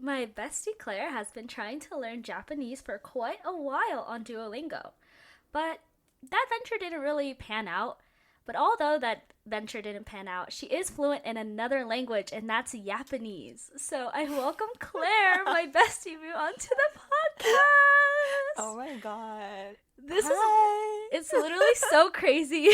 My bestie Claire has been trying to learn Japanese for quite a while on Duolingo, but that venture didn't really pan out. But although that venture didn't pan out, she is fluent in another language, and that's Japanese. So I welcome Claire, my bestie, onto the Oh podcast. my god. This is Hi. it's literally so crazy.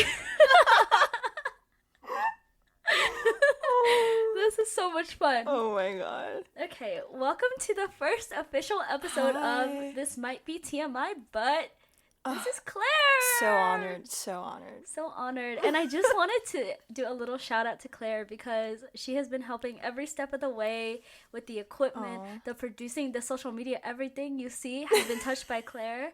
This is so much fun. Oh my god. Okay, welcome to the first official episode Hi. of This Might Be TMI, but this is Claire. So honored, so honored. So honored. And I just wanted to do a little shout out to Claire because she has been helping every step of the way with the equipment, the producing, the social media, everything you see has been touched by Claire.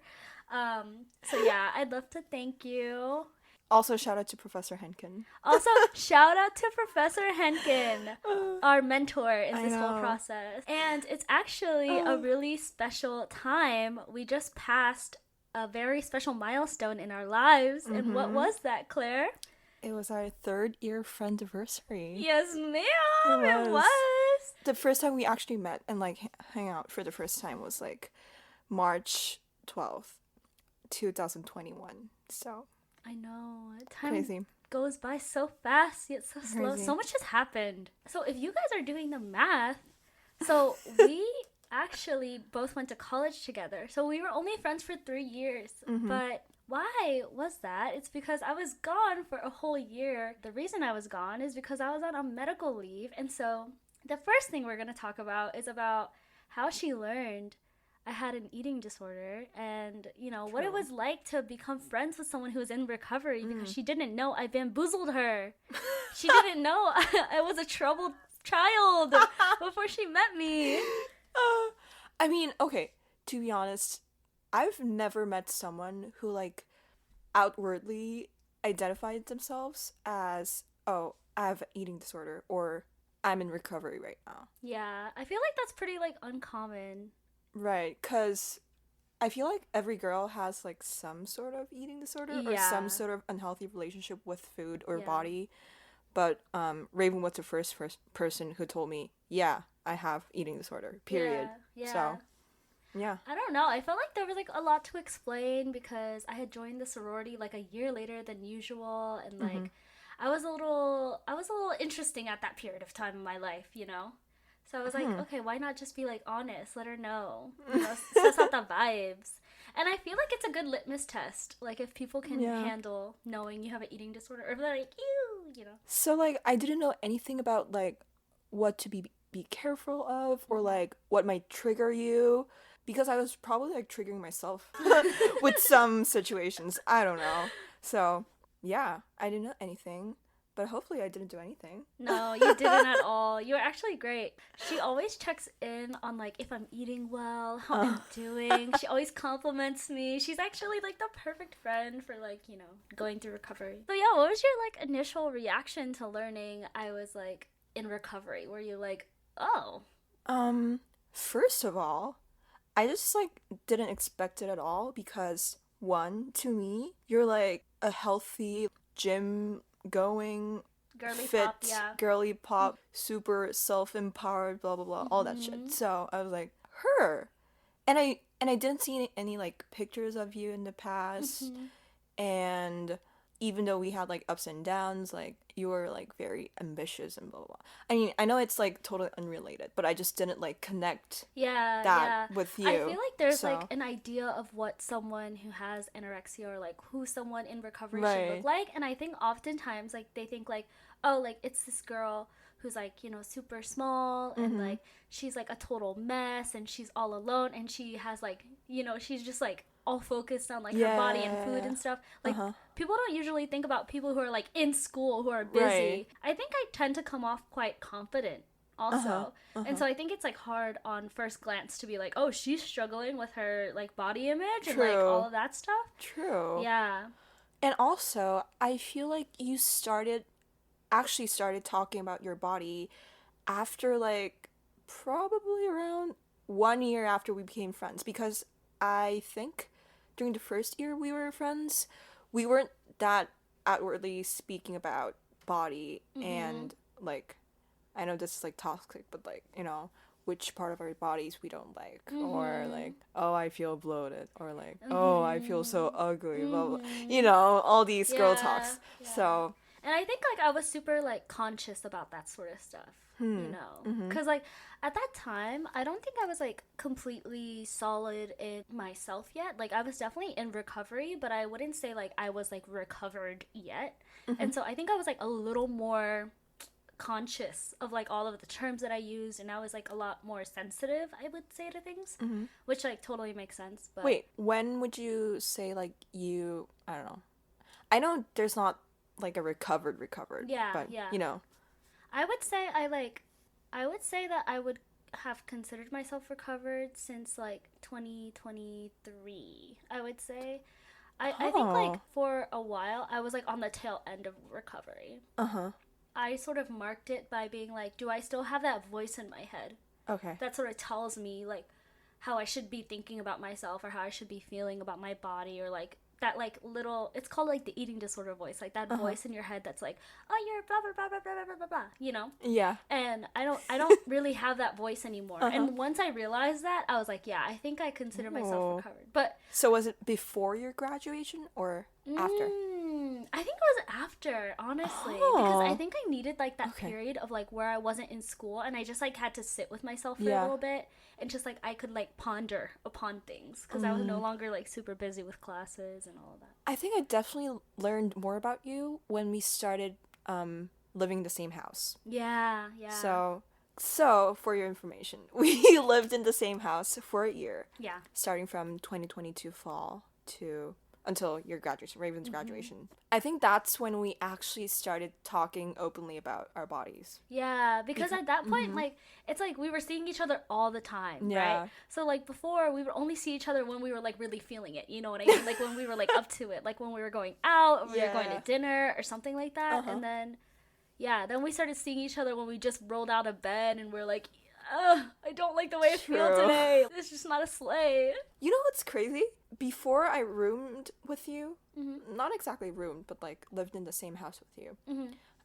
So yeah, I'd love to thank you. Also, shout out to Professor Henkin. Also, shout out to Professor Henkin, our mentor in this whole know. process. And it's actually a really special time. We just passed a very special milestone in our lives. And what was that, Claire? It was our 3rd year friendiversary. Yes, ma'am, it was. The first time we actually met and like hang out for the first time was like March 12th, 2021. So I know. Time crazy. goes by so fast, yet so slow. Crazy. So much has happened. So if you guys are doing the math, so we actually both went to college together. So we were only friends for 3 years. But why was that? It's because I was gone for a whole year. The reason I was gone is because I was on a medical leave. And so the first thing we're going to talk about is about how she learned I had an eating disorder and, you know, what it was like to become friends with someone who was in recovery because she didn't know I bamboozled her. She didn't know I was a troubled child before she met me. I mean, okay, to be honest, I've never met someone who like outwardly identified themselves as, oh, I have an eating disorder or I'm in recovery right now. Yeah, I feel like that's pretty like uncommon. Right, because I feel like every girl has like some sort of eating disorder or Yeah. some sort of unhealthy relationship with food or Yeah. body. But Raven was the first person who told me, yeah, I have eating disorder, period. Yeah. So, yeah. I don't know. I felt like there was like a lot to explain because I had joined the sorority like a year later than usual and like I was a little interesting at that period of time in my life, you know? So I was like, okay, why not just be like honest? Let her know. You know, suss out the vibes. And I feel like it's a good litmus test. Like if people can handle knowing you have an eating disorder or if they're like, you know. So, like, I didn't know anything about, like, what to be careful of or, like, what might trigger you. Because I was probably, like, triggering myself with some situations. I don't know. So, yeah, I didn't know anything. But hopefully I didn't do anything. No, you didn't at all. You were actually great. She always checks in on like if I'm eating well, how I'm doing. She always compliments me. She's actually like the perfect friend for like, you know, going through recovery. So yeah, what was your like initial reaction to learning I was like in recovery? Were you like, oh? First of all, I just like didn't expect it at all because one, to me, you're like a healthy gym going Girly fit pop, yeah. girly pop, super self-empowered, blah blah blah, all that shit. So I was like, her. And I didn't see any like pictures of you in the past. And even though we had like ups and downs, like you were like very ambitious and blah blah blah. I mean, I know it's like totally unrelated, but I just didn't like connect that with you. I feel like there's So- like an idea of what someone who has anorexia or like who someone in recovery should Right. look like, and I think oftentimes like they think like, oh, like it's this girl who's like, you know, super small and like she's like a total mess and she's all alone and she has like, you know, she's just like all focused on like her body and food and stuff. Like people don't usually think about people who are like in school who are busy. Right. I think I tend to come off quite confident also. And so I think it's like hard on first glance to be like, oh, she's struggling with her like body image and like True. all of that stuff. True. Yeah. And also, I feel like you actually started talking about your body after like probably around 1 year after we became friends, because I think during the first year we were friends, we weren't that outwardly speaking about body and like, I know this is like toxic, but like, you know, which part of our bodies we don't like, or like, oh, I feel bloated, or like, oh, I feel so ugly, blah, blah. You know, all these girl talks. Yeah. So, and I think like I was super like conscious about that sort of stuff, you know, because like at that time I don't think I was like completely solid in myself yet. Like I was definitely in recovery, but I wouldn't say like I was like recovered yet. And so I think I was like a little more conscious of like all of the terms that I used, and I was like a lot more sensitive, I would say, to things, which like totally makes sense. But wait, when would you say like you, I don't know, I know there's not like a recovered, yeah, but yeah, you know, I would say that I would have considered myself recovered since like 2023, I would say. I think like for a while I was like on the tail end of recovery. I sort of marked it by being like, do I still have that voice in my head okay, that sort of tells me like how I should be thinking about myself or how I should be feeling about my body, or like that like little, it's called like the eating disorder voice, like that voice in your head that's like, oh, you're blah blah blah blah blah blah blah blah, you know? yeah. And I don't really have that voice anymore. And once I realized that, I was like, yeah, I think I consider myself recovered. But so was it before your graduation or after? I think it was after, honestly, because I think I needed like that period of like where I wasn't in school, and I just like had to sit with myself for a little bit, and just like I could like ponder upon things, because I was no longer like super busy with classes and all of that. I think I definitely learned more about you when we started living in the same house. Yeah. So for your information, we lived in the same house for a year. Yeah. Starting from 2022 fall to until your graduation, Raven's graduation. I think that's when we actually started talking openly about our bodies. Yeah, because at that point, like, it's like we were seeing each other all the time, right? So, like, before, we would only see each other when we were, like, really feeling it, you know what I mean? Like, when we were, like, up to it, like, when we were going out, or we were going to dinner, or something like that, and then, then we started seeing each other when we just rolled out of bed, and we're like, I don't like the way I feel today. It's just not a sleigh. You know what's crazy? Before I roomed with you, not exactly roomed, but like lived in the same house with you,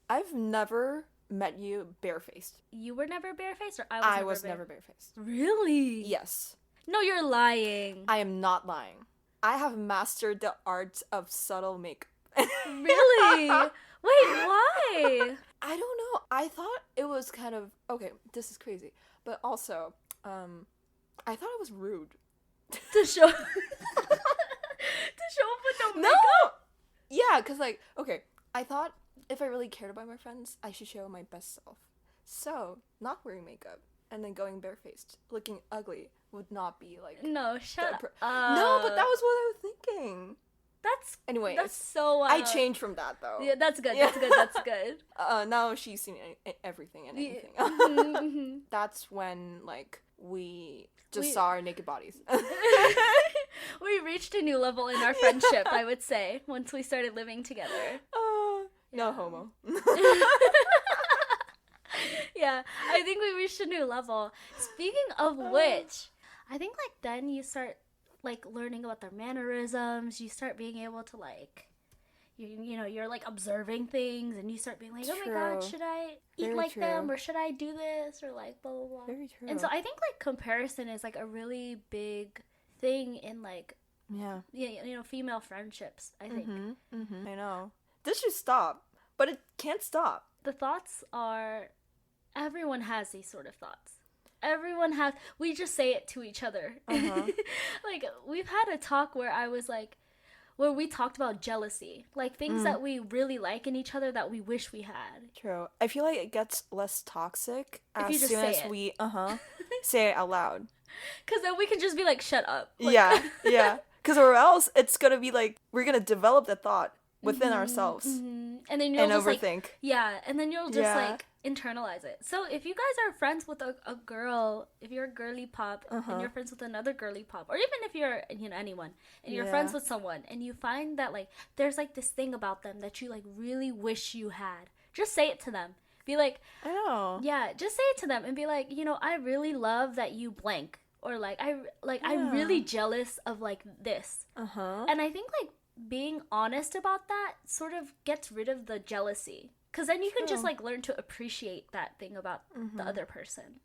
I've never met you barefaced. You were never barefaced, or I was never barefaced. Really? Yes. No, you're lying. I am not lying. I have mastered the art of subtle makeup. Really? Wait, why? I don't know. I thought it was kind of, okay, this is crazy. But also, I thought it was rude. To show up with no makeup? No! Yeah, because like, okay, I thought if I really cared about my friends, I should show my best self. So, not wearing makeup and then going barefaced, looking ugly, would not be like... No, shut up. No, but that was what I was thinking. Anyway, that's so I changed from that though. Yeah, that's good. That's good. Now she's seen everything and anything. That's when like we saw our naked bodies. We reached a new level in our friendship, I would say, once we started living together. No homo. Yeah, I think we reached a new level. Speaking of which, I think like then you start like learning about their mannerisms. You start being able to like, you know, you're like observing things, and you start being like, oh my god, should I eat like them, or should I do this, or like blah blah blah. Very true. And so I think like comparison is like a really big thing in like female friendships, I think. I know. This should stop, but it can't stop. The thoughts are, everyone has these sort of thoughts. We just say it to each other. Like, we've had a talk where we talked about jealousy. Like, things that we really like in each other that we wish we had. True. I feel like it gets less toxic if as soon as we, say it out loud. Because then we can just be like, shut up. Like, yeah. Because or else it's going to be like, we're going to develop the thought within ourselves. And then you'll just overthink. And then you'll just like internalize it. So if you guys are friends with a girl, if you're a girly pop and you're friends with another girly pop, or even if you're, you know, anyone, and you're friends with someone, and you find that like there's like this thing about them that you like really wish you had, just say it to them. Be like, I know. Yeah, just say it to them and be like, you know, I really love that you blank, or like I'm really jealous of like this. And I think like being honest about that sort of gets rid of the jealousy, because then you can just like learn to appreciate that thing about the other person.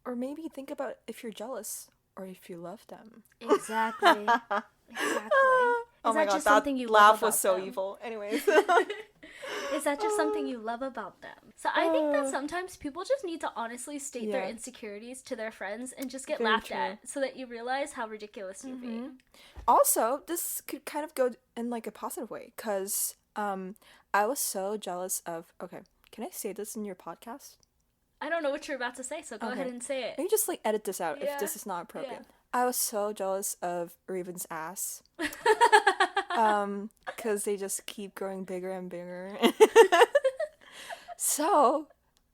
Or maybe think about if you're jealous or if you love them. Exactly. Exactly. Oh Is my that god, just that something you love laugh was about so them? evil. Anyways. Is that just something you love about them? So I think that sometimes people just need to honestly state their Yeah. insecurities to their friends and just get Very laughed true. at so that you realize how ridiculous you're being. Also, this could kind of go in like a positive way because I was so jealous of. Okay, can I say this in your podcast? I don't know what you're about to say, so go ahead and say it. Maybe just like edit this out if Yeah. this is not appropriate. Yeah. I was so jealous of Raven's ass because they just keep growing bigger and bigger. So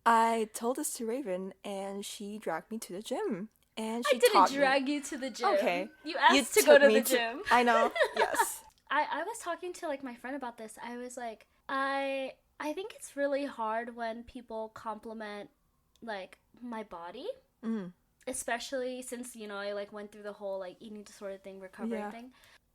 I told this to Raven, and she dragged me to the gym. And she I didn't taught drag me. you to the gym. Okay. You asked You to go took to me the gym. I know. Yes. I was talking to like my friend about this. I was like, I think it's really hard when people compliment like my body. Especially since, you know, I like went through the whole like eating disorder thing, recovery thing.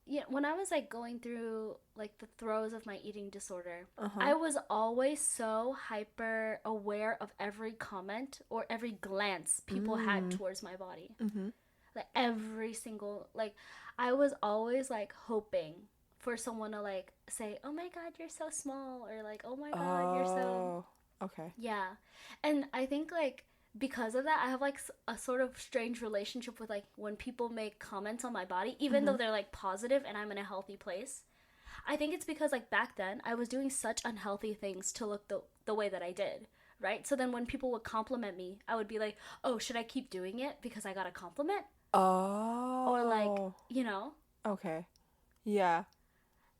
Yeah, when I was like going through like the throes of my eating disorder, I was always so hyper aware of every comment or every glance people had towards my body. Like every single, like I was always like hoping for someone to like say, "Oh my god, you're so small," or like, "Oh my god, you're so." Okay. Yeah. And I think like because of that, I have like a sort of strange relationship with like when people make comments on my body, even though they're like positive and I'm in a healthy place. I think it's because like back then I was doing such unhealthy things to look the way that I did, right? So then when people would compliment me, I would be like, "Oh, should I keep doing it because I got a compliment?" Oh. Or like, you know? Okay. Yeah.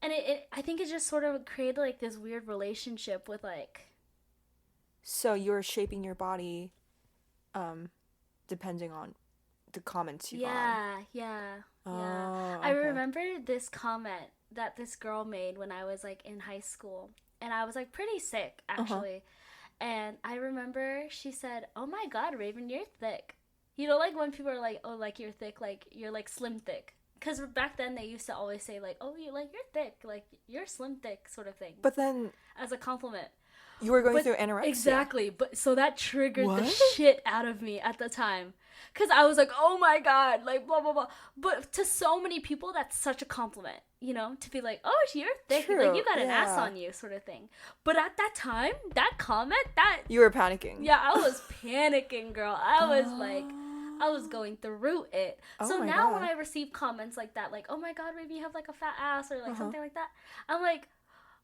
And I think it just sort of created like this weird relationship with like. So you're shaping your body depending on the comments you got. Yeah. Oh, I okay. remember this comment that this girl made when I was like in high school, and I was like pretty sick actually. And I remember she said, "Oh my god, Raven, you're thick." You know, like when people are like, "Oh, like you're thick, like you're like slim thick." Because back then they used to always say like, "Oh, you're thick, like you're slim thick," sort of thing. But then as a compliment. you were going through anorexia. Exactly. But so that triggered What? the shit out of me at the time. Because I was like, "Oh my god," like blah, blah, blah. But to so many people, that's such a compliment, you know? To be like, "Oh, you're thick. True, Like, you got an ass on you," sort of thing. But at that time, that comment, you were panicking. Yeah, I was panicking, girl. I was like, I was going through it. So now when I receive comments like that, like, "Oh my god, maybe you have like a fat ass," or like something like that, I'm like,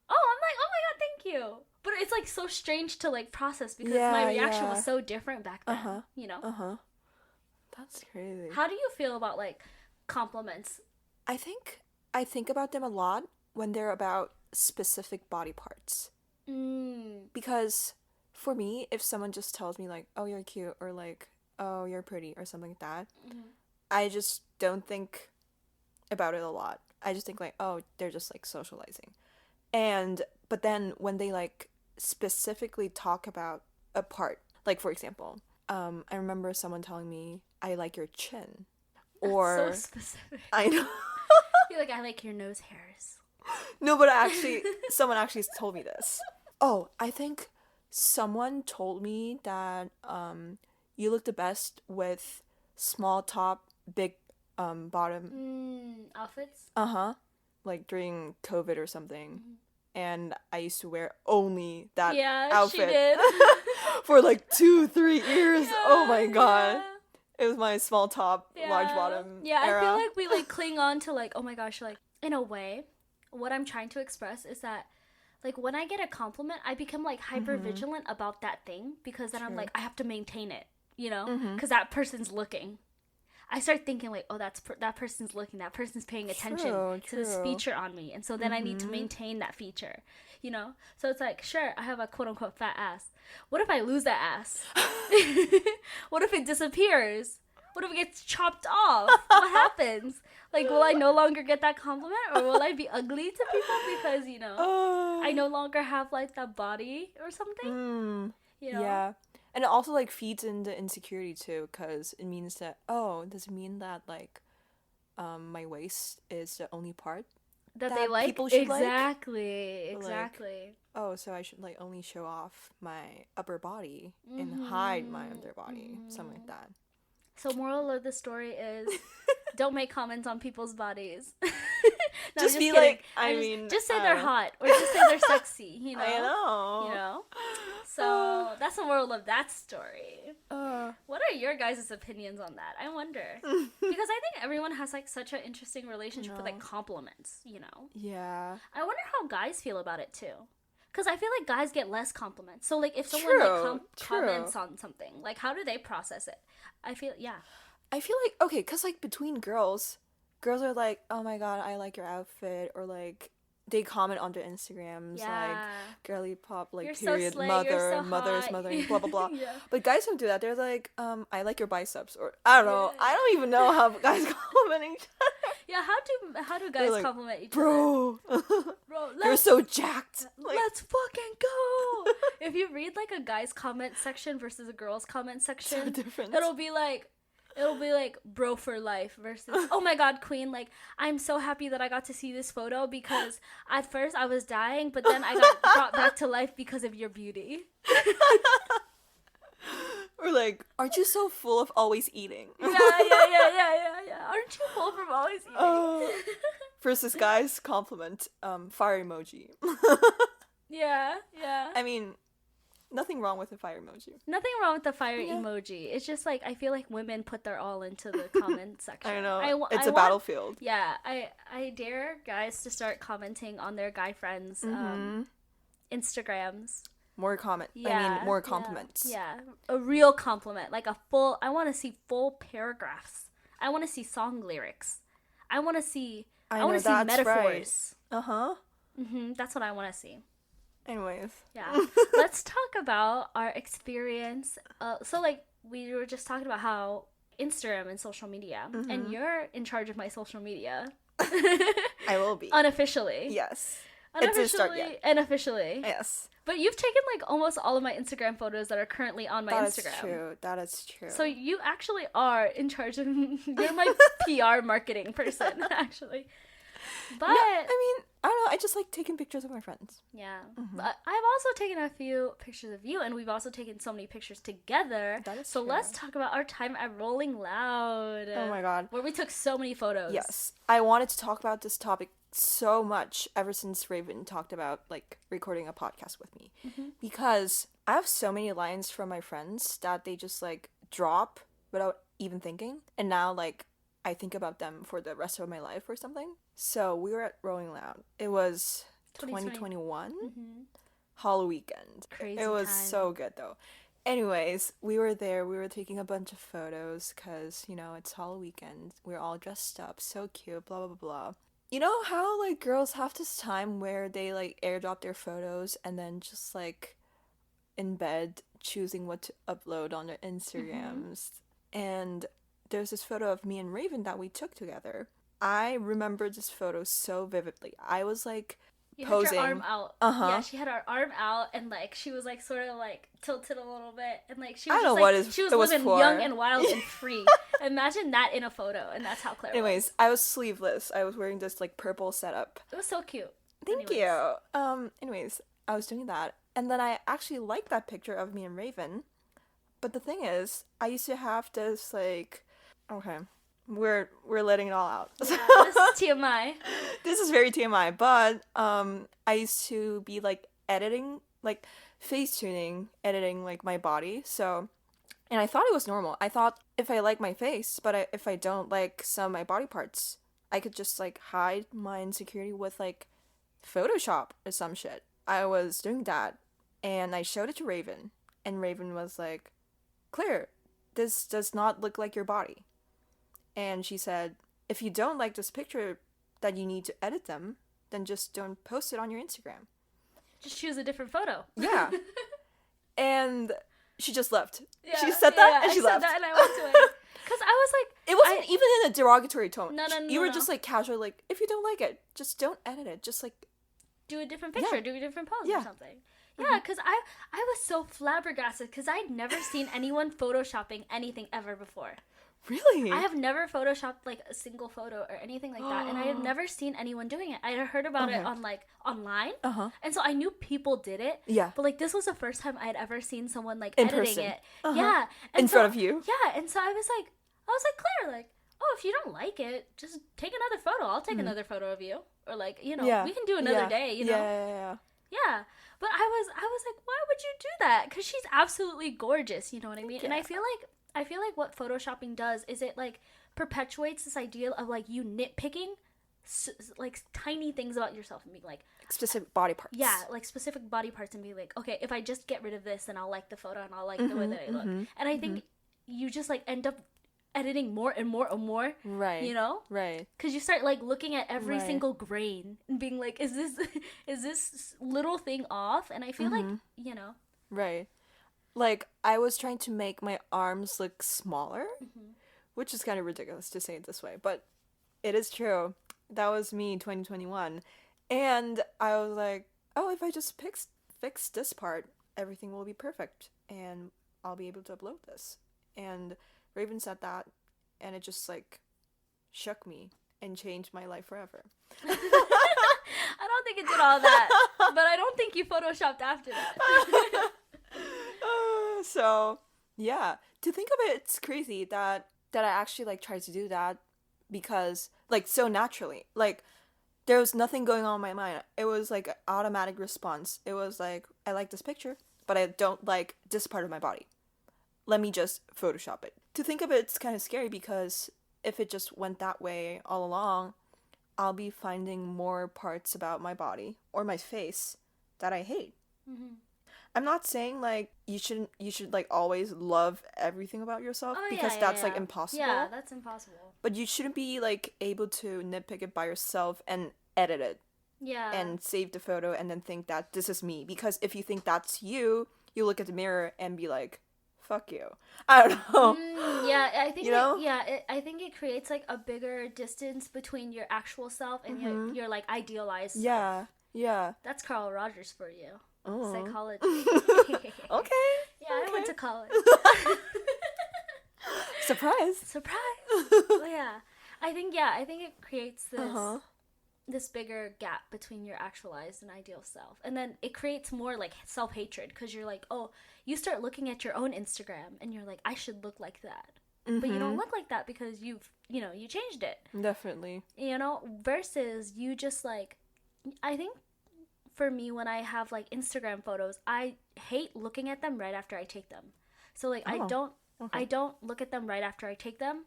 "Oh my god, thank you." But it's like so strange to like process because my reaction was so different back then, you know? That's crazy. How do you feel about like compliments? I think about them a lot when they're about specific body parts. Because for me, if someone just tells me like, "Oh, you're cute," or like, "Oh, you're pretty," or something like that, I just don't think about it a lot. I just think like, "Oh, they're just like socializing." But then when they like specifically talk about a part, like for example, I remember someone telling me, "I like your chin," or That's so specific. I know. You're like, "I like your nose hairs." No, but someone actually told me this. Oh, I think someone told me that you look the best with small top, big bottom Outfits? like during COVID or something. And I used to wear only that Yeah, outfit she did. for like 2-3 years. Oh my god. Yeah. It was my small top, large bottom Yeah, era. I feel like we like cling on to like, oh my gosh, like in a way, what I'm trying to express is that like when I get a compliment, I become like hyper vigilant about that thing because then I'm like, I have to maintain it, you know, because that person's looking. I start thinking like, oh, that person's looking, that person's paying attention to this feature on me, and so then I need to maintain that feature, you know. So it's like, sure, I have a quote unquote fat ass. What if I lose that ass? What if it disappears? What if it gets chopped off? What happens? Like, will I no longer get that compliment, or will I be ugly to people because you know I no longer have like that body or something? You know? Yeah. And it also like feeds into insecurity too, because it means that, oh, does it mean that like my waist is the only part that they like. people should exactly. like. Exactly. Oh, so I should like only show off my upper body and hide my underbody, something like that. So moral of the story is don't make comments on people's bodies. No, just be kidding. like, I mean, just say they're hot or just say they're sexy, you know. I know. You know. So that's the moral of that story. What are your guys' opinions on that? I wonder. Because I think everyone has like such an interesting relationship with like compliments, you know. Yeah. I wonder how guys feel about it too. Because I feel like guys get less compliments. So like if someone like comments on something, like how do they process it? I feel like, okay, because like between girls are like, oh my god, I like your outfit, or like they comment on their Instagrams, like girly pop, like you're period, so slay, mother, you're so mother's hot. mothering, blah blah blah. Yeah. But guys don't do that. They're like, I like your biceps, or I don't know. I don't even know how guys compliment each other. Yeah, how do guys like, compliment each bro, other? Bro, you're so jacked. Like, let's fucking go. If you read like a guy's comment section versus a girl's comment section, so different. it'll be like bro for life versus oh my god queen, like I'm so happy that I got to see this photo because at first I was dying but then I got brought back to life because of your beauty. Or like, aren't you so full of always eating? Yeah. Aren't you full from always eating? Versus guys compliment fire emoji. Yeah. I mean, nothing wrong with a fire emoji. Nothing wrong with the fire emoji. It's just like I feel like women put their all into the comment section. I know. It's a battlefield. Yeah, I dare guys to start commenting on their guy friends' Instagrams. More compliments. Yeah, a real compliment, like a full. I want to see full paragraphs. I want to see song lyrics. I want to see. I want to see metaphors. Right. That's what I want to see. Anyways. Yeah. Let's talk about our experience. So like we were just talking about how Instagram and social media, and you're in charge of my social media. I will be. Unofficially. Yes. Unofficially it didn't start yet. And officially. Yes. But you've taken like almost all of my Instagram photos that are currently on my Instagram. That is true. So you actually are in charge of you're my PR marketing person, actually. But yeah, I mean, I don't know, I just like taking pictures of my friends. Yeah. But I've also taken a few pictures of you, and we've also taken so many pictures together. That is so true. Let's talk about our time at Rolling Loud. Oh my god. Where we took so many photos. Yes. I wanted to talk about this topic so much ever since Raven talked about like recording a podcast with me, because I have so many lines from my friends that they just like drop without even thinking, and now like I think about them for the rest of my life or something. So we were at Rolling Loud. It was 2021 Halloween weekend. Crazy it was time. So good though. Anyways, we were there. We were taking a bunch of photos because, you know, it's Halloween weekend. We're all dressed up, so cute, blah blah blah. You know how like girls have this time where they like airdrop their photos and then just like in bed choosing what to upload on their Instagrams. And there's this photo of me and Raven that we took together. I remember this photo so vividly. I was like posing. Had your arm out. Yeah, she had her arm out and like she was like sort of like tilted a little bit and like she was she was living young and wild and free. Imagine that in a photo, and that's how Claire was. I was sleeveless. I was wearing this like purple setup. It was so cute. Thank you. Anyways, I was doing that, and then I actually liked that picture of me and Raven. But the thing is, I used to have this like, okay, we're letting it all out. Yeah, this is TMI. This is very TMI, but I used to be like editing, like face tuning, editing like my body. So, and I thought it was normal. I thought if I like my face, but if I don't like some of my body parts, I could just like hide my insecurity with like Photoshop or some shit. I was doing that, and I showed it to Raven, and Raven was like, Claire, this does not look like your body. And she said, if you don't like this picture that you need to edit them, then just don't post it on your Instagram. Just choose a different photo. Yeah. And she just left. Yeah, she said that and she left. I said that and I walked away. Because I was like... It wasn't even in a derogatory tone. No. You were just like casual, like, if you don't like it, just don't edit it. Just like... do a different picture, do a different pose or something. Mm-hmm. Yeah, because I was so flabbergasted because I'd never seen anyone photoshopping anything ever before. Really? I have never photoshopped like a single photo or anything like that, and I have never seen anyone doing it. I had heard about it on like online, and so I knew people did it. Yeah. But like this was the first time I had ever seen someone like In editing person. it. Yeah, In front of you. Yeah, and so I was like, Claire, like, oh, if you don't like it, just take another photo. I'll take another photo of you, or like, you know, we can do another day. You know. Yeah. But I was like, why would you do that? Because she's absolutely gorgeous. You know what I mean? Yeah. And I feel like what photoshopping does is it like perpetuates this idea of like you nitpicking like tiny things about yourself and being like specific body parts. Yeah, like specific body parts, and be like, okay, if I just get rid of this, then I'll like the photo and I'll like the way that I look. And I think you just like end up editing more and more and more. Right. You know? Right. Because you start like looking at every single grain and being like, is this little thing off? And I feel like, you know. Right. Like, I was trying to make my arms look smaller, which is kind of ridiculous to say it this way, but it is true. That was me in 2021. And I was like, oh, if I just fix this part, everything will be perfect, and I'll be able to upload this. And Raven said that, and it just, like, shook me and changed my life forever. I don't think it did all that, but I don't think you photoshopped after that. So, yeah. To think of it, it's crazy that I actually, like, tried to do that because, like, so naturally. Like, there was nothing going on in my mind. It was, like, an automatic response. It was like, I like this picture, but I don't like this part of my body. Let me just Photoshop it. To think of it, it's kind of scary because if it just went that way all along, I'll be finding more parts about my body or my face that I hate. I'm not saying like you should like always love everything about yourself because that's like impossible. Yeah, that's impossible. But you shouldn't be like able to nitpick it by yourself and edit it. Yeah. And save the photo and then think that this is me, because if you think that's you, you look at the mirror and be like, fuck you. I don't know. Yeah, I think you know? I think it creates like a bigger distance between your actual self and your like idealized self. Yeah. Yeah. That's Carl Rogers for you. Oh. Psychology. Okay. Yeah, I went to college. Surprise. Well, yeah. I think it creates this bigger gap between your actualized and ideal self. And then it creates more like self-hatred because you're like, oh, you start looking at your own Instagram and you're like, I should look like that. But you don't look like that because you changed it. Definitely. You know, versus you just like, I think for me, when I have like Instagram photos, I hate looking at them right after I take them. So like I don't look at them right after I take them.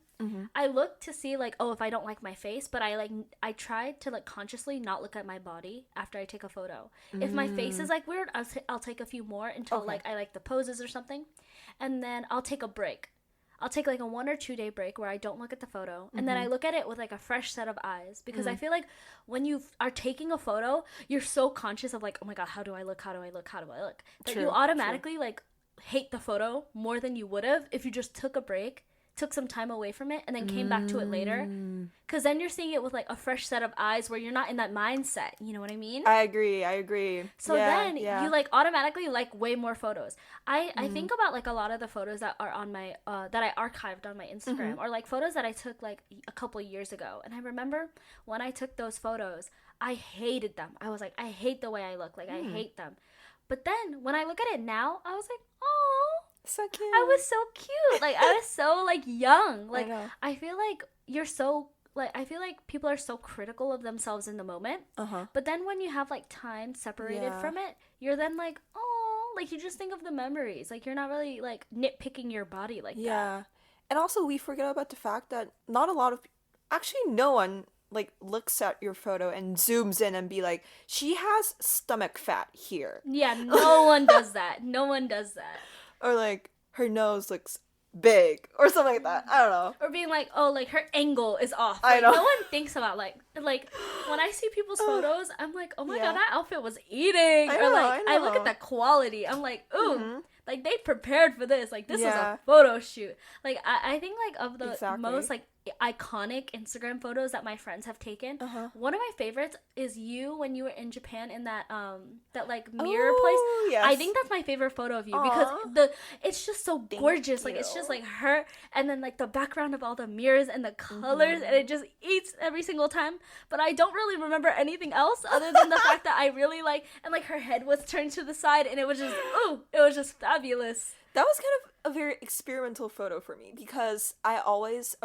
I look to see like, oh, if I don't like my face, but I try to like consciously not look at my body after I take a photo. If my face is like weird, I'll take a few more until like I like the poses or something, and then I'll take a break. I'll take like a 1 or 2 day break where I don't look at the photo, and then I look at it with like a fresh set of eyes, because I feel like when you are taking a photo, you're so conscious of like, oh my god, how do I look, that you automatically like hate the photo more than you would have if you just took a break, took some time away from it, and then came back to it later, because then you're seeing it with like a fresh set of eyes where you're not in that mindset. You know what I mean? I agree. So then you like automatically like way more photos. I think about like a lot of the photos that are on my that I archived on my Instagram, or like photos that I took like a couple years ago, and I remember when I took those photos, I hated them. I was like, I hate the way I look, like I hate them. But then when I look at it now, I was like, oh, so cute. I was so cute. Like I was so like young. Like I feel like you're so like, I feel like people are so critical of themselves in the moment. But then when you have like time separated from it, you're then like, oh, like you just think of the memories. Like you're not really like nitpicking your body like that. Yeah. And also we forget about the fact that not a lot of, actually no one like looks at your photo and zooms in and be like, she has stomach fat here. Yeah, no one does that. No one does that. Or like her nose looks big or something like that. I don't know. Or being like, oh, like her angle is off. Like, I know. No one thinks about like when I see people's photos, I'm like, oh my god, that outfit was eating. I know, or like I look at the quality. I'm like, ooh, like they prepared for this. Like this was a photo shoot. Like I think like of the most like iconic Instagram photos that my friends have taken. One of my favorites is you when you were in Japan in that that like mirror place. Yes. I think that's my favorite photo of you because it's just so gorgeous. Like it's just like her and then like the background of all the mirrors and the colors and it just eats every single time. But I don't really remember anything else other than the fact that I really like and like her head was turned to the side and it was just fabulous. That was kind of a very experimental photo for me because I always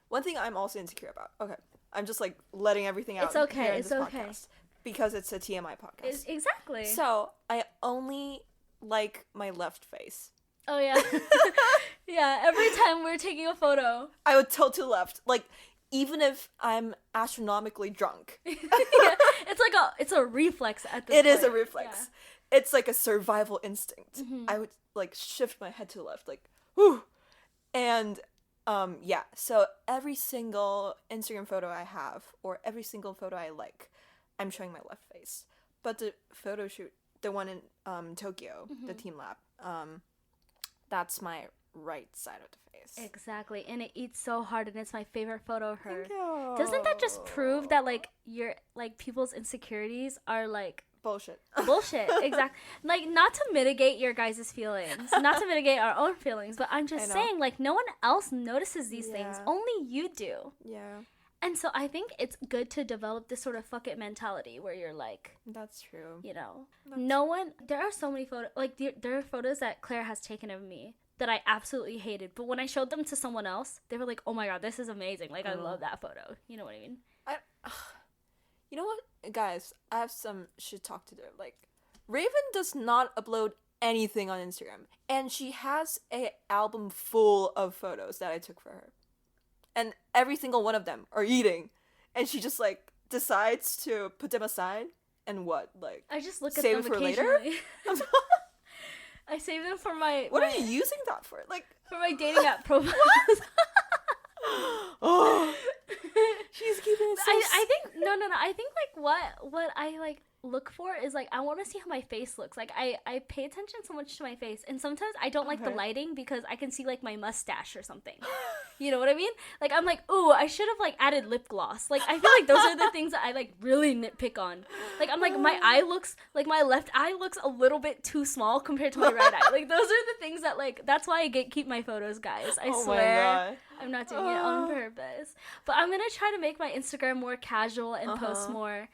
one thing I'm also insecure about. Okay. I'm just like letting everything out. It's okay. Here in It's this okay. Podcast because it's a TMI podcast. Exactly. So I only like my left face. Oh yeah. Yeah, every time we're taking a photo. I would tilt to left. Like even if I'm astronomically drunk. Yeah, it's a reflex at this point. It is point. a reflex. Yeah. It's like a survival instinct. I would like shift my head to the left, like, whoo. And so every single Instagram photo I have, or every single photo I like, I'm showing my left face. But the photo shoot, the one in Tokyo, the team lab, that's my right side of the face. Exactly, and it eats so hard, and it's my favorite photo of her. Thank you. Doesn't that just prove that like your like people's insecurities are like bullshit? Exactly. Like not to mitigate your guys' feelings, not to mitigate our own feelings, but I'm just saying like no one else notices these things. Only you do. Yeah. And so I think it's good to develop this sort of fuck it mentality where you're like, that's true. You know, no one. There are so many photos. Like there are photos that Claire has taken of me that I absolutely hated, but when I showed them to someone else, they were like, "Oh my god, this is amazing! Like I love that photo." You know what I mean? You know what, guys? I have some shit talk to do. Like, Raven does not upload anything on Instagram, and she has an album full of photos that I took for her, and every single one of them are eating, and she just like decides to put them aside and like I just look at save them it for later. I save them for my. What are you using that for? Like for my dating app profiles. Oh, she's keeping it. I think no. I think like what I like look for is like I want to see how my face looks. Like I pay attention so much to my face, and sometimes I don't like the lighting because I can see like my mustache or something. You know what I mean? Like I'm like, ooh, I should have like added lip gloss. Like I feel like those are the things that I like really nitpick on. Like I'm like my eye looks like my left eye looks a little bit too small compared to my right eye. Like those are the things that like that's why I keep my photos, guys. I swear. I'm not doing it on purpose. But I'm gonna try to make my Instagram more casual and post more.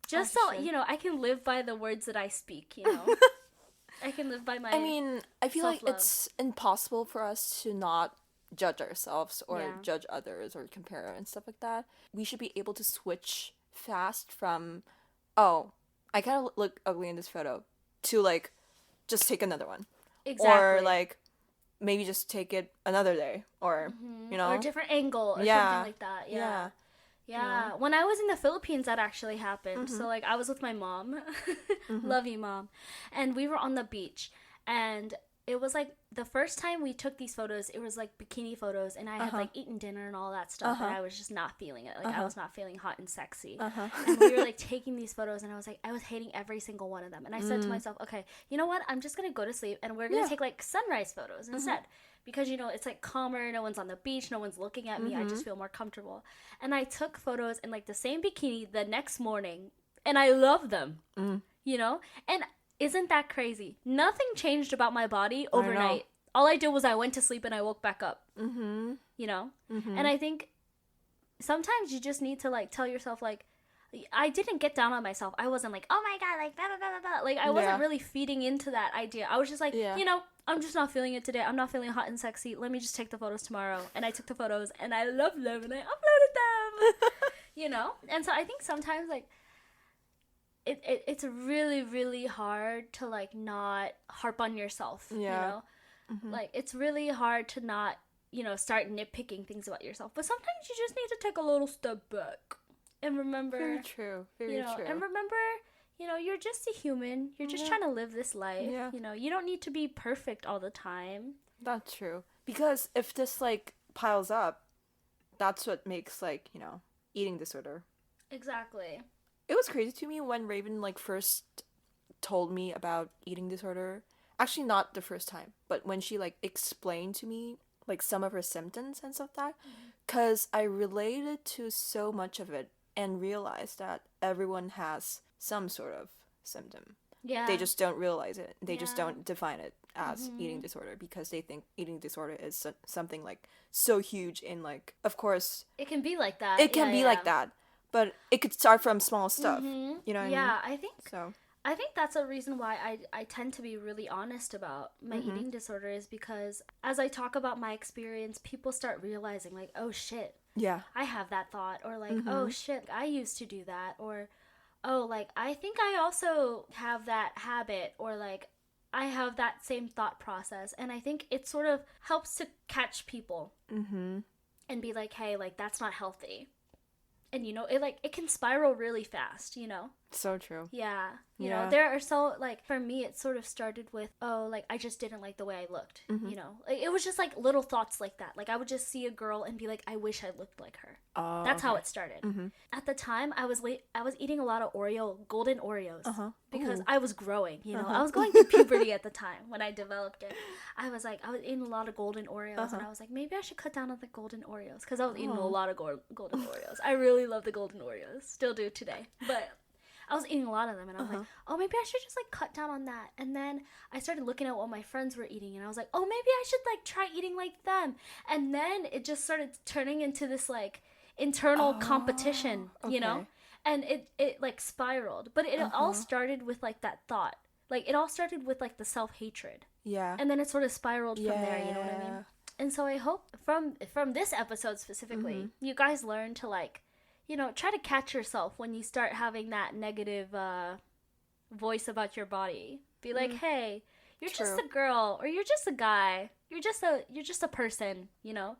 Just so, you know, I can live by the words that I speak, you know? I can live by my I mean, I feel self-love. like it's impossible for us to not judge ourselves or judge others or compare and stuff like that. We should be able to switch fast from, oh, I kind of look ugly in this photo, to like, just take another one. Exactly. Or like, maybe just take it another day or, you know? Or a different angle or something like that. Yeah. Yeah. When I was in the Philippines, that actually happened. So, like, I was with my mom. Love you, Mom. And we were on the beach. And it was, like, the first time we took these photos, it was, like, bikini photos. And I had, like, eaten dinner and all that stuff. And I was just not feeling it. Like, I was not feeling hot and sexy. And we were, like, taking these photos. And I was, like, I was hating every single one of them. And I said to myself, okay, you know what? I'm just going to go to sleep. And we're going to take, like, sunrise photos instead. Because, you know, it's, like, calmer. No one's on the beach. No one's looking at me. I just feel more comfortable. And I took photos in, like, the same bikini the next morning. And I love them. You know? And isn't that crazy? Nothing changed about my body overnight. All I did was I went to sleep and I woke back up. You know? And I think sometimes you just need to, like, tell yourself, like, I didn't get down on myself. I wasn't like, oh my god, like, blah, blah, blah, blah. Like, I wasn't really feeding into that idea. I was just like, you know, I'm just not feeling it today. I'm not feeling hot and sexy. Let me just take the photos tomorrow. And I took the photos, and I loved them, and I uploaded them. You know? And so I think sometimes, like, it's really, really hard to, like, not harp on yourself, you know? Like, it's really hard to not, you know, start nitpicking things about yourself. But sometimes you just need to take a little step back. And remember, very true. And remember, you know, you're just a human. You're just trying to live this life. You know, you don't need to be perfect all the time. That's true. Because if this, like, piles up, that's what makes, like, you know, eating disorder. Exactly. It was crazy to me when Raven, like, first told me about eating disorder. Actually, not the first time, but when she, like, explained to me, like some of her symptoms and stuff like that, because I related to so much of it and realized that everyone has some sort of symptom. Yeah. They just don't realize it. They just Yeah. don't define it as eating disorder because they think eating disorder is something like so huge in like, of course, It can be like that. it can be like that, but it could start from small stuff. You know what I mean? Yeah, I think that's a reason why I tend to be really honest about my eating disorder is because as I talk about my experience, people start realizing like, oh shit, Yeah. I have that thought, or like, oh shit, I used to do that, or oh, like, I think I also have that habit, or like, I have that same thought process. And I think it sort of helps to catch people and be like, hey, like, that's not healthy. And, you know, it can spiral really fast, you know? So true. Yeah. You know, there are so, like, for me, it sort of started with, oh, like, I just didn't like the way I looked, you know? Like, it was just, like, little thoughts like that. Like, I would just see a girl and be like, I wish I looked like her. That's how it started. At the time, I was eating a lot of golden Oreos, because I was growing, you know? I was going through puberty at the time when I developed it. I was eating a lot of golden Oreos, and I was like, maybe I should cut down on the golden Oreos, because I was eating a lot of golden Oreos. I really love the golden Oreos. Still do today. But I was eating a lot of them, and I was like, oh, maybe I should just, like, cut down on that. And then I started looking at what my friends were eating, and I was like, oh, maybe I should, like, try eating like them. And then it just started turning into this, like, internal competition, you know? And it like, spiraled. But it all started with, like, that thought. Like, it all started with, like, the self-hatred. Yeah. And then it sort of spiraled from there, you know what I mean? And so I hope from this episode specifically, you guys learn to, like, you know, try to catch yourself when you start having that negative voice about your body. Be like, hey, you're just a girl, or you're just a guy. You're just a person, you know?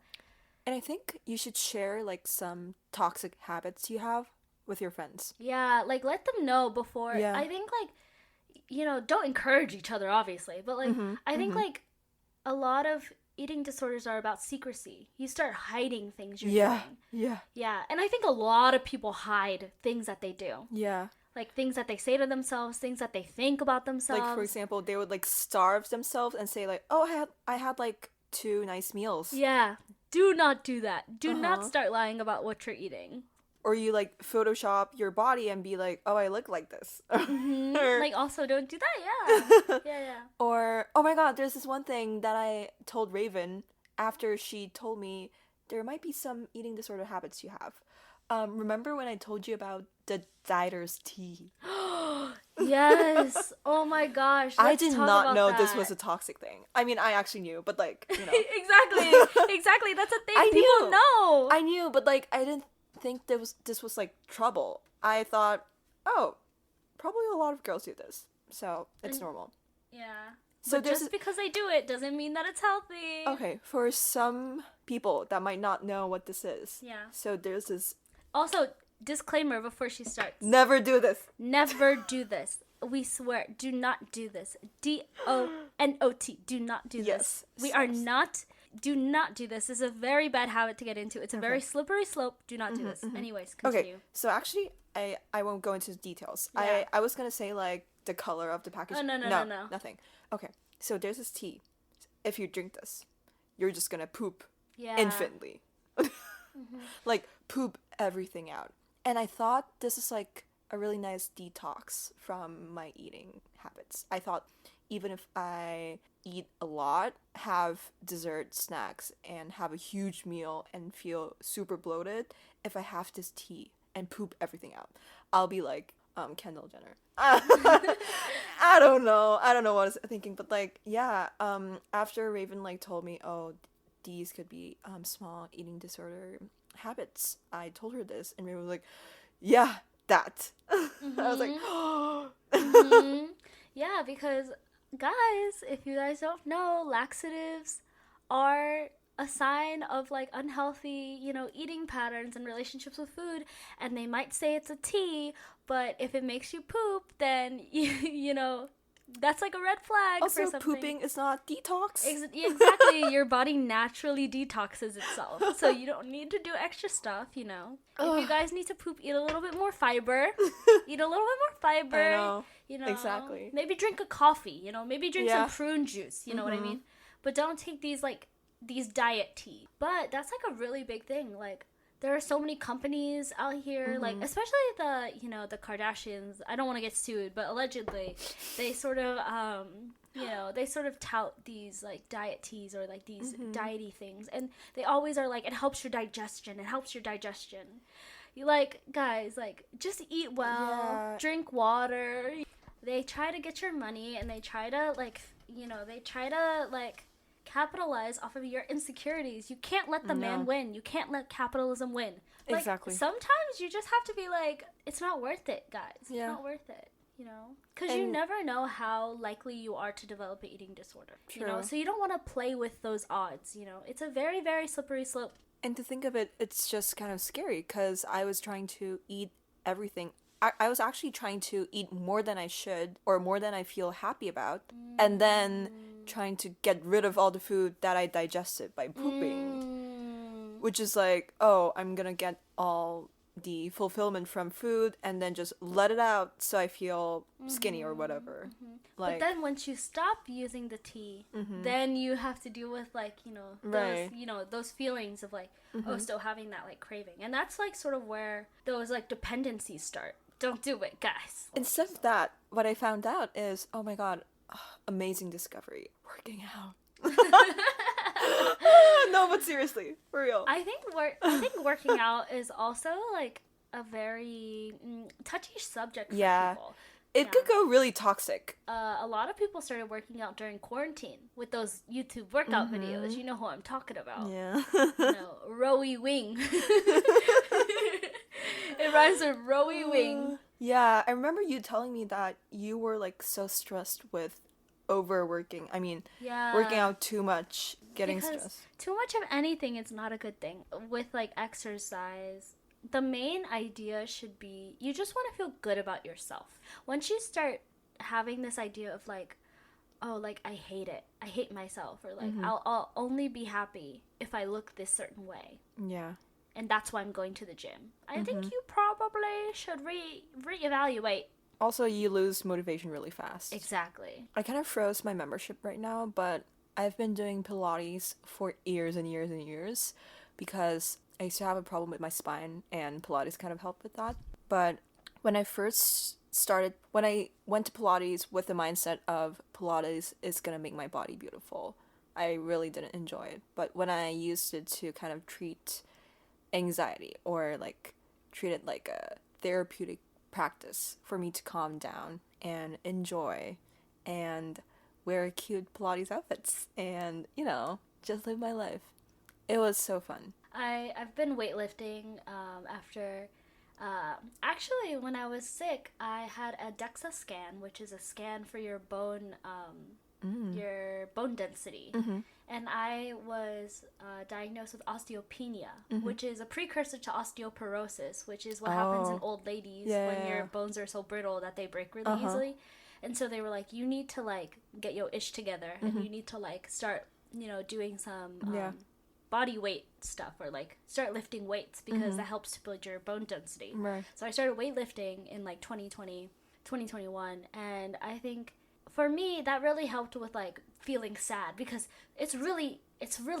And I think you should share, like, some toxic habits you have with your friends. Yeah, like, let them know before. Yeah. I think, like, you know, don't encourage each other, obviously. But, like, I think, like, a lot of eating disorders are about secrecy. You start hiding things you're doing. Yeah. Yeah, and I think a lot of people hide things that they do. Yeah. Like, things that they say to themselves, things that they think about themselves. Like, for example, they would, like, starve themselves and say, like, oh, I had like 2 nice meals. Yeah. Do not do that. Do not start lying about what you're eating. Or you, like, Photoshop your body and be like, oh, I look like this. Like, also, don't do that, yeah. Yeah. Or, oh my god, there's this one thing that I told Raven after she told me there might be some eating disorder habits you have. Remember when I told you about the dieter's tea? Yes. Oh my gosh. I did not know that. this was a toxic thing. I mean, I actually knew, but, like, you know. Exactly. That's a thing. People know. I knew, but, like, I didn't think this was like trouble. I thought, oh, probably a lot of girls do this, so it's normal. Yeah. So but just because they do it doesn't mean that it's healthy. Okay, for some people that might not know what this is. Yeah. So there's this. Also, disclaimer before she starts. Never do this. Never do this. We swear, do not do this. DONOT. Do not do this. We are not. Do not do this. This is a very bad habit to get into. It's a very slippery slope. Do not do this. Anyways, continue. Okay, so actually, I won't go into details. Yeah. I was gonna say, like, the color of the package. Oh, no. Nothing. Okay, so there's this tea. If you drink this, you're just gonna poop infinitely. Like, poop everything out. And I thought this is, like, a really nice detox from my eating habits. I thought even if I eat a lot, have dessert, snacks, and have a huge meal and feel super bloated, if I have this tea and poop everything out, I'll be like Kendall Jenner. I don't know what I was thinking, but, like, yeah, after Raven, like, told me, oh, these could be small eating disorder habits, I told her this, and Raven was like, yeah, that. I was like, Yeah, because guys, if you guys don't know, laxatives are a sign of, like, unhealthy, you know, eating patterns and relationships with food, and they might say it's a tea, but if it makes you poop, then you know, that's like a red flag. Also, for something. pooping is not detox. Exactly. Your body naturally detoxes itself, so you don't need to do extra stuff, you know. If you guys need to poop, eat a little bit more fiber. Eat a little bit more fiber. I know. You know. Exactly. Maybe drink a coffee, you know. Maybe drink some prune juice, you know what I mean? But don't take these, like, these diet teas. But that's like a really big thing. Like, there are so many companies out here, like, especially the Kardashians. I don't want to get sued, but allegedly, they sort of, they sort of tout these, like, diet teas or, like, these diety things. And they always are like, it helps your digestion. It helps your digestion. You, like, guys, like, just eat well, drink water. They try to get your money, and they try to, like, capitalize off of your insecurities. You can't let the man win. You can't let capitalism win. Like, exactly. Sometimes you just have to be like, it's not worth it, guys. It's not worth it, Because you never know how likely you are to develop an eating disorder. True. So you don't want to play with those odds, It's a very, very slippery slope. And to think of it, it's just kind of scary because I was trying to eat everything. I was actually trying to eat more than I should or more than I feel happy about, and then trying to get rid of all the food that I digested by pooping, which is like, oh, I'm gonna get all the fulfillment from food and then just let it out so I feel skinny or whatever. Like, but then once you stop using the tea, then you have to deal with, like, those feelings of, like, still having that, like, craving. And that's, like, sort of where those, like, dependencies start. Don't do it, guys. Instead of that, what I found out is, oh my god, amazing discovery. Working out. No, but seriously, for real. I think working out is also, like, a very touchy subject for people. It could go really toxic. A lot of people started working out during quarantine with those YouTube workout videos. You know who I'm talking about. Yeah. Rowy Wing. It rhymes with Rowy Wing. Yeah, I remember you telling me that you were, like, so stressed with overworking. I mean, working out too much, getting stressed. Too much of anything is not a good thing. With, like, exercise, the main idea should be you just want to feel good about yourself. Once you start having this idea of, like, oh, like, I hate it. I hate myself. Or, like, I'll only be happy if I look this certain way. Yeah. And that's why I'm going to the gym. I think you probably should reevaluate. Also, you lose motivation really fast. Exactly. I kind of froze my membership right now, but I've been doing Pilates for years and years and years because I used to have a problem with my spine, and Pilates kind of helped with that. But when I went to Pilates with the mindset of Pilates is going to make my body beautiful, I really didn't enjoy it. But when I used it to kind of treat anxiety or, like, treat it like a therapeutic practice for me to calm down and enjoy and wear cute Pilates outfits and, just live my life. It was so fun. I've been weightlifting after... actually, when I was sick, I had a DEXA scan, which is a scan for your bone density. And I was diagnosed with osteopenia, which is a precursor to osteoporosis, which is what happens in old ladies when your bones are so brittle that they break really easily. And so they were like, you need to, like, get your ish together, and you need to, like, start, doing some body weight stuff, or, like, start lifting weights, because that helps to build your bone density. Right. So I started weightlifting in, like, 2021, and I think for me that really helped with, like, feeling sad, because it's really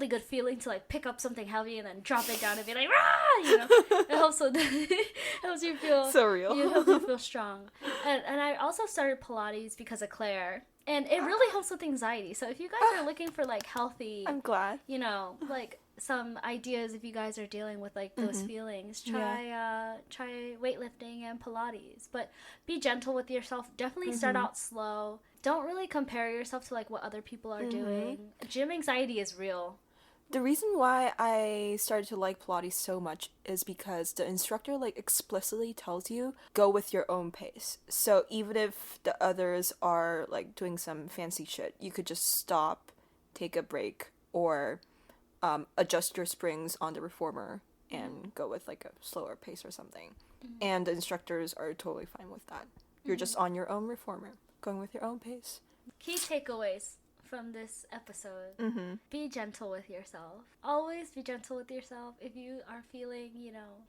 good feeling to, like, pick up something heavy and then drop it down and be like, rah! It helps helps you feel so real. It helps you feel strong. And I also started Pilates because of Claire, and it really helps with anxiety. So if you guys are looking for, like, healthy, I'm glad, like, some ideas, if you guys are dealing with, like, those feelings, try weightlifting and Pilates, but be gentle with yourself. Definitely start out slow. Don't really compare yourself to, like, what other people are doing. Gym anxiety is real. The reason why I started to like Pilates so much is because the instructor, like, explicitly tells you, go with your own pace. So even if the others are, like, doing some fancy shit, you could just stop, take a break, or adjust your springs on the reformer and go with, like, a slower pace or something. And the instructors are totally fine with that. You're just on your own reformer, going with your own pace. Key takeaways from this episode. Be gentle with yourself. Always be gentle with yourself. If you are feeling,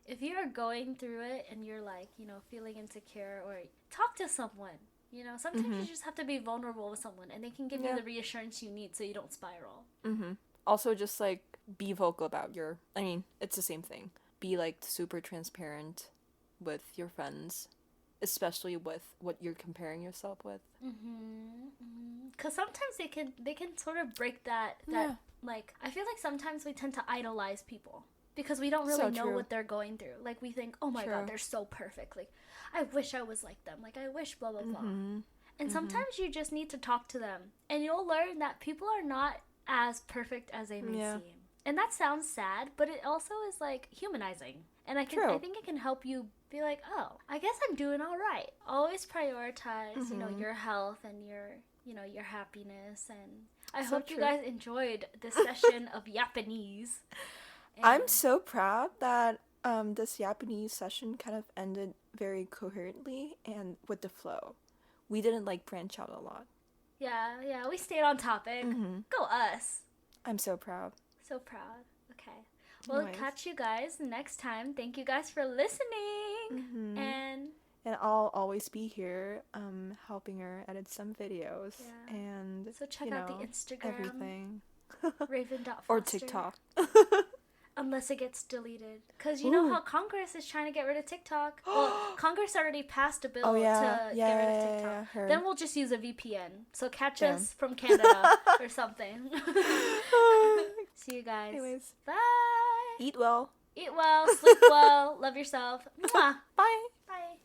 if you are going through it and you're, like, feeling insecure, or talk to someone. Sometimes you just have to be vulnerable with someone, and they can give you the reassurance you need so you don't spiral. Also, just like be vocal about your. I mean, it's the same thing. Be like super transparent with your friends, especially with what you're comparing yourself with. Because sometimes they can sort of break that Yeah. like I feel like sometimes we tend to idolize people because we don't really So know true. what they're going through. Like we think, oh my True. god, they're so perfect. Like I wish I was like them. Like I wish blah blah blah. Mm-hmm. And sometimes you just need to talk to them, and you'll learn that people are not as perfect as they may Yeah. seem. And that sounds sad, but it also is like humanizing. And I True. think it can help you be like, oh, I guess I'm doing all right. Always prioritize, you know, your health and your happiness. And I So hope you true. guys enjoyed this session of Yapanese. I'm so proud that this Japanese session kind of ended very coherently and with the flow. We didn't like branch out a lot. Yeah, we stayed on topic. Go us. I'm so proud. So proud. Okay. We'll Anyways. catch you guys next time. Thank you guys for listening. And I'll always be here helping her edit some videos. Yeah. And So check out the Instagram. Everything. Raven.Foster. Or TikTok. Unless it gets deleted. Because you know how Congress is trying to get rid of TikTok? Well, Congress already passed a bill to get rid of TikTok. Heard. Then we'll just use a VPN. So catch Damn. us from Canada or something. See you guys. Anyways. Bye. Eat well. Eat well, sleep well, love yourself. Mwah. Bye. Bye.